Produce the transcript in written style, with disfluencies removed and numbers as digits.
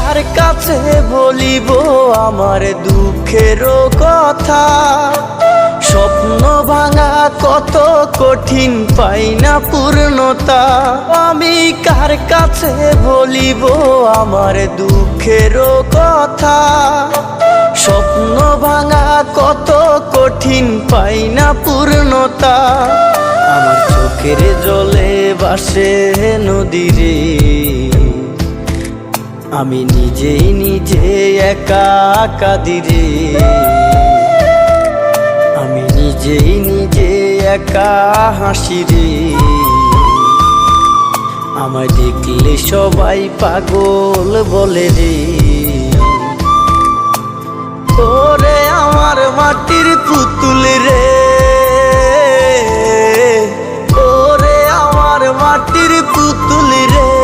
কার কাছে বলিব আমার দুঃখের কথা? স্বপ্ন ভাঙা কত কঠিন, পাই না পূর্ণতা। আমি কার কাছে বলিব আমার দুঃখের কথা? স্বপ্ন ভাঙা কত কঠিন, পাই না পূর্ণতা। আমার চোখের জলে ভাসে নদীরে, আমি নিজেই নিজে একা কাঁদিরে। আমি নিজেই নিজে একা হাসিরে। আমায় দেখলে সবাই পাগল বলে রে। ওরে আমার মাটির পুতুল রে, ওরে আমার মাটির পুতুল রে।